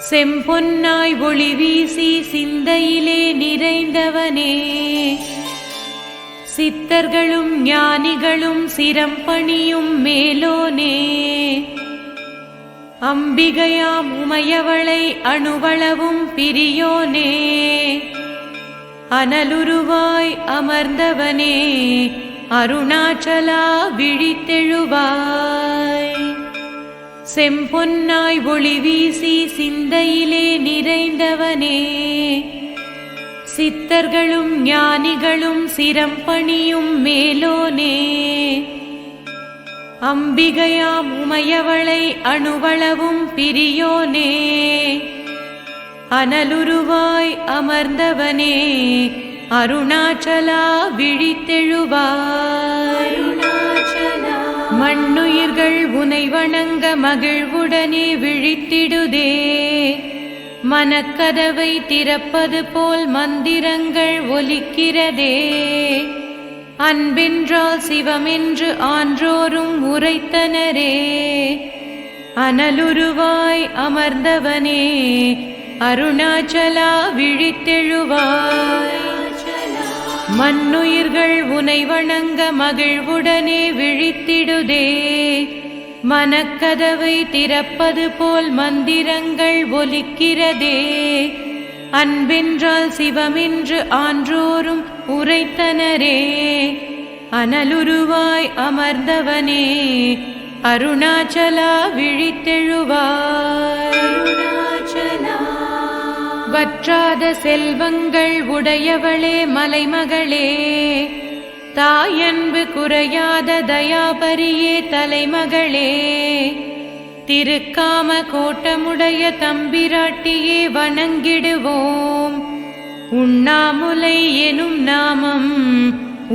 செம்பொன்னாய் ஒளி வீசி சிந்தையிலே நிறைந்தவனே, சித்தர்களும் ஞானிகளும் சிரம் பணியும் மேலோனே, அம்பிகையாம் உமையவளை அணுவளவும் பிரியோனே, அனலுருவாய் அமர்ந்தவனே, அருணாச்சலா விழித்தெழுவாய். செம்பொன்னாய் ஒளி வீசி சிந்தையிலே நிறைந்தவனே, சித்தர்களும் ஞானிகளும் சிரம் பணியும் மேலோனே, அம்பிகையாம் உமையவளை அணுவளவும் பிரியோனே, அனலுருவாய் அமர்ந்தவனே, அருணாச்சலா விழித்தெழுவாய். மண்ணுயிர்கள் உனை வணங்க மகிழ்வுடனே விழித்திடுதே, மனக்கதவை திறப்பது போல் மந்திரங்கள் ஒலிக்கிறதே, அன்பென்றால் சிவமென்று ஆன்றோரும் உரைத்தனரே, அனலுருவாய் அமர்ந்தவனே, அருணாச்சலா விழித்தெழுவாய். மண்ணுயிர்கள் உனை வணங்க மகிழ்வுடனே விழித்திடுதே, மனக்கதவை திறப்பது போல் மந்திரங்கள் ஒலிக்கிறதே, அன்பென்றால் சிவமென்று ஆன்றோரும் உரைத்தனரே, அனலுருவாய் அமர்ந்தவனே, அருணாச்சலா விழித்தெழுவாய். வற்றாத செல்வங்கள் உடையவளே மலைமகளே, தாயன்பு குறையாத தயாபரியே தலைமகளே, திருக்காம கோட்டமுடைய தம்பிராட்டியே வணங்கிடுவோம், உண்ணாமுலை எனும் நாமம்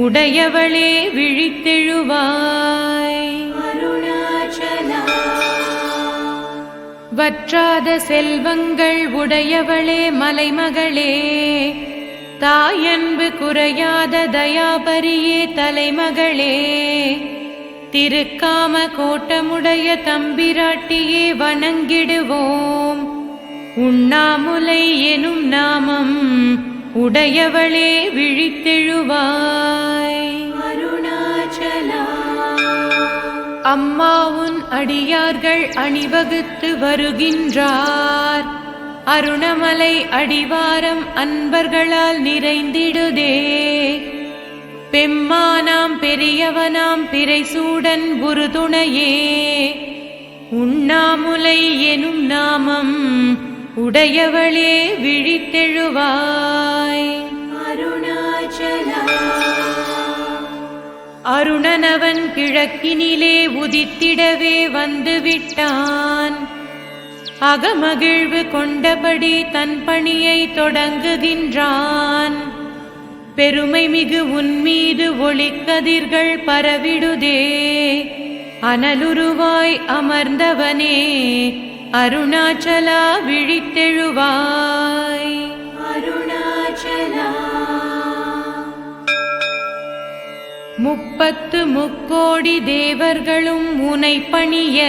உடையவளே விழித்தெழுவாய். அருணாச்சலா வற்றாத செல்வங்கள் உடையவளே மலைமகளே, தாயன்பு குறையாத தயாபரியே தலைமகளே, திருக்காம கோட்டமுடைய தம்பிராட்டியே வணங்கிடுவோம், உண்ணாமுலை எனும் நாமம் உடையவளே விழித்தெழுவாய். அருணாச்சலா அம்மா உன் அடியார்கள் அணிவகுத்து வருகின்றார், அருணமலை அடிவாரம் அன்பர்களால் நிறைந்திடுதே, பெம்மானாம் பெரியவனாம் பிறைசூடன் உறுதுணையே, உண்ணாமுலை எனும் நாமம் உடையவளே விழித்தெழுவாய். அருணாச்சலா அருணனவன் கிழக்கினிலே உதித்திடவே வந்துவிட்டான், அகமகிழ்வு கொண்டபடி தன் பணியை தொடங்குகின்றான், பெருமை மிகு உன்மீது ஒளிக்கதிர்கள் பரவிடுதே, அனலுருவாய் அமர்ந்தவனே, அருணாச்சலா விழித்தெழுவாய். அருணாச்சலா முப்பத்து முக்கோடி தேவர்களும் உனை பணிய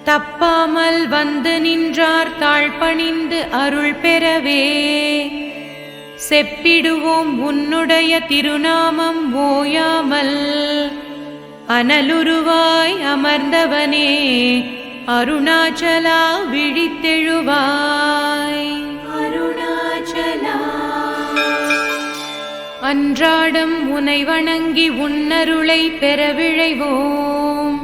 தப்பாமல் வந்து நின்றார் தாழ்பணிந்து அருள் பெறவே, செப்பிடுவோம் உன்னுடைய திருநாமம் ஓயாமல், அனலுருவாய் அமர்ந்தவனே, அருணாச்சலா விழித்தெழுவாய். அருணாச்சலா அன்றாடம் உனை வணங்கி உன்னருளை பெற விழைவோம்,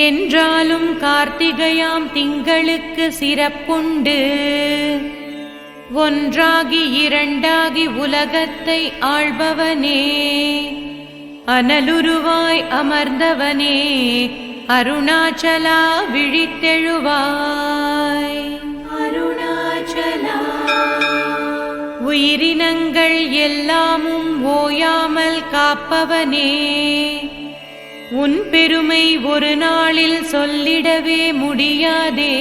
என்றாலும் கார்த்திகையாம் திங்களுக்கு சிறப்புண்டு, ஒன்றாகி இரண்டாகி உலகத்தை ஆள்பவனே, அனலுருவாய் அமர்ந்தவனே, அருணாச்சலா விழித்தெழுவாய். அருணாச்சலா உயிரினங்கள் எல்லாமும் ஓயாமல் காப்பவனே, உன் பெருமை ஒரு நாளில் சொல்லிடவே முடியாதே,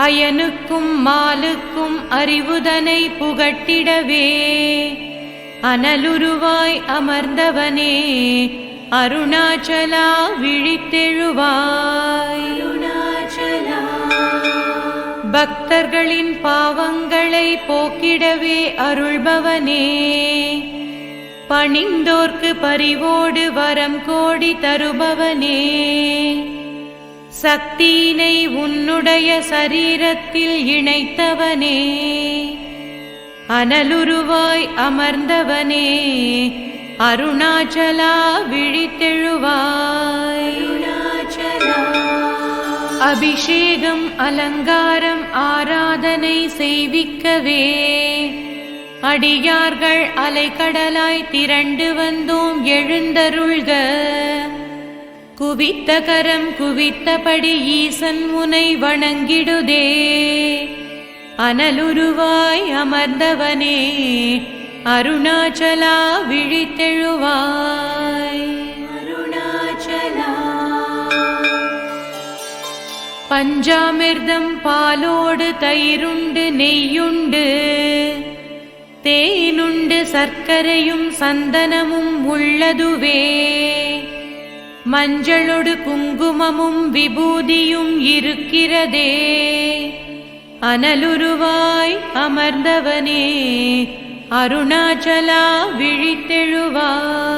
அயனுக்கும் மாலுக்கும் அறிவுதனை புகட்டிடவே, அனலுருவாய் அமர்ந்தவனே அருணாச்சலா விழித்தெழுவாய். பக்தர்களின் பாவங்களை போக்கிடவே அருள்பவனே, பணிந்தோர்க்கு பரிவோடு வரம் கோடி தருபவனே, சக்தியினை உன்னுடைய சரீரத்தில் இணைத்தவனே, அனலுருவாய் அமர்ந்தவனே அருணாச்சலா விழித்தெழுவாய். அபிஷேகம் அலங்காரம் ஆராதனை செய்விக்கவே அடியார்கள் அலைக்கடலாய் திரண்டு வந்தோம் எழுந்தருள்க. குவித்த கரம் குவித்தபடி ஈசன் உனை வணங்கிடுதே, அனலுருவாய் அமர்ந்தவனே அருணாச்சலா விழித்தெழுவாய். பஞ்சாமிர்தம் பாலோடு தயிருண்டு நெய்யுண்டு தேனுண்டு சர்க்கரையும் சந்தனமும் உள்ளதுவே, மஞ்சளொடு குங்குமமும் விபூதியும் இருக்கிறதே, அனலுருவாய் அமர்ந்தவனே அருணாச்சலா விழித்தெழுவாய்.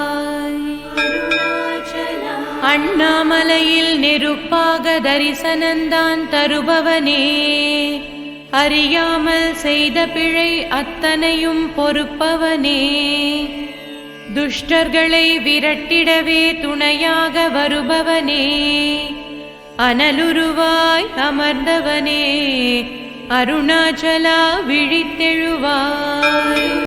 அண்ணாமலையில் நெருப்பாக தரிசனந்தான் தருபவனே, அறியாமல் செய்த பிழை அத்தனையும் பொறுப்பவனே, துஷ்டர்களை விரட்டிடவே துணையாக வருபவனே, அனலுருவாய் அமர்ந்தவனே அருணாச்சலா விழித்தெழுவாய்.